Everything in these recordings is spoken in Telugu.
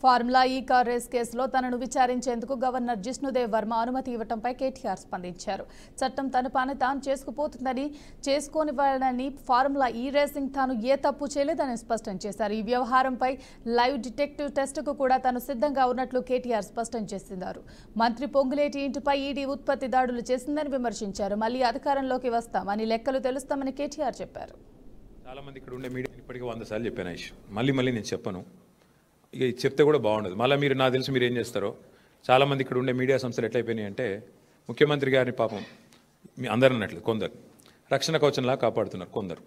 ఫార్ములా ఈ కార్ రేస్ కేసులో తనను విచారించేందుకు గవర్నర్ జిష్ణుదేవ్ వర్మ అనుమతి ఇవ్వడంపై కేటీఆర్ స్పందించారు. చట్టం తన పని తాను చేసుకుపోతుందని, చేసుకోనివ్వాలని ఫార్ములా ఈ రేసింగ్ తాను ఏ తప్పు చేయలేదని స్పష్టం చేశారు. ఈ వ్యవహారంపై లైవ్ డిటెక్టివ్ టెస్టుకు కూడా తాను సిద్ధంగా ఉన్నట్లు కేటీఆర్ స్పష్టం చేస్తున్నారు. మంత్రి పొంగులేటి ఇంటిపై ఈడీ ఉత్పత్తి దాడులు చేసిందని విమర్శించారు. మళ్లీ అధికారంలోకి వస్తామని, లెక్కలు తెలుస్తామని కేటీఆర్ చెప్పారు. చాలా మంది ఇక్కడ ఉండే మీడియా ఇప్పటికీ 100 సార్లు చెప్పాను. మళ్ళీ నేను చెప్పను, ఇక చెప్తే కూడా బాగుండదు. మళ్ళీ మీరు నాకు తెలిసి మీరు ఏం చేస్తారో, చాలామంది ఇక్కడ ఉండే మీడియా సంస్థలు ఎట్లయిపోయినాయి అంటే, ముఖ్యమంత్రి గారిని పాపం మీ అందరు అన్నట్లు కొందరు రక్షణ కవచంలా కాపాడుతున్నారు. కొందరు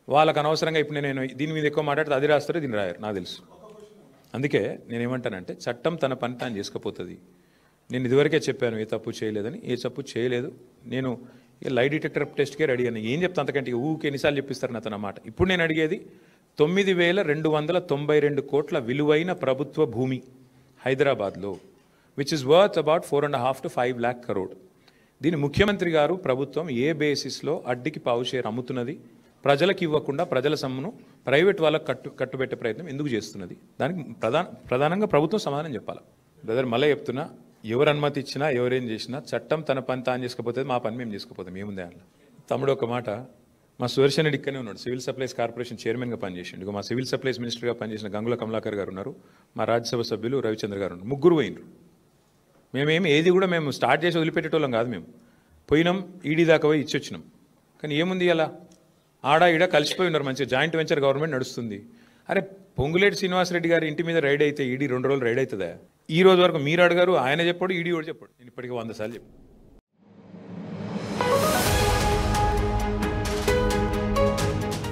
వాళ్ళకు అనవసరంగా ఇప్పుడు నేను దీని మీద ఎక్కువ మాట్లాడితే అది రాస్తారో దీన్ని రాయారు, నాకు తెలుసు. అందుకే నేనేమంటానంటే, చట్టం తన పని తాను చేసుకుపోతుంది. నేను ఇదివరకే చెప్పాను ఏ తప్పు చేయలేదని. ఏ తప్పు చేయలేదు. నేను లై డిటెక్టర్ టెస్ట్కే రెడీ అని ఏం చెప్తాను, అంతకంటే ఊకే ఎన్నిసార్లు చెప్పిస్తారు నా తన మాట. ఇప్పుడు నేను అడిగేది 9,292 కోట్ల విలువైన ప్రభుత్వ భూమి హైదరాబాద్లో, which is worth about 4.5 to 5 lakh crore. దీని ముఖ్యమంత్రి గారు ప్రభుత్వం ఏ బేసిస్లో అడ్డికి పావు షేర్ అమ్ముతున్నది, ప్రజలకు ఇవ్వకుండా ప్రజల సొమ్మును ప్రైవేట్ వాళ్ళకు కట్టుబెట్టే ప్రయత్నం ఎందుకు చేస్తున్నది? దానికి ప్రధానంగా ప్రభుత్వం సమాధానం చెప్పాలి. బ్రదర్, మళ్ళీ చెప్తున్నా, ఎవరు అనుమతి ఇచ్చినా ఎవరేం చేసినా చట్టం తన పని తాను చేసుకుపోతుంది, మా పని మేము చేసుకుపోతాం. ఏముంది అట్లా? తమ్ముడు ఒక మాట, మా సుదర్శన్ రెడ్డి ఇక్కడనే ఉన్నాడు, సివిల్ సప్లైస్ కార్పొరేషన్ చైర్మన్గా పనిచేసిండు. మా సివిల్ సప్లైస్ మినిస్టర్గా పనిచేసిన గంగుల కమలాకర్ గారు ఉన్నారు, మా రాజ్యసభ సభ్యులు రవిచంద్ర గారు ఉన్నారు. ముగ్గురు పోయినరు. మేమేమి ఏది కూడా మేము స్టార్ట్ చేసి వదిలిపెట్టేటోళ్ళం కాదు. మేము పోయినాం, ఈడీ దాకా పోయి ఇచ్చొచ్చినాం. కానీ ఏముంది, అలా ఈడ కలిసిపోయి ఉన్నారు. మంచిగా జాయింట్ వెంచర్ గవర్నమెంట్ నడుస్తుంది. అరే, పొంగులేటి శ్రీనివాసరెడ్డి గారి ఇంటి మీద రైడ్ అయితే ఈడీ 2 రోజులు రైడ్ అవుతుందా? ఈ రోజు వరకు మీరు అడిగారు, ఆయన చెప్పాడు, ఈడీ కూడా చెప్పాడు. నేను ఇప్పటికీ 100 సార్లు చెప్పాను.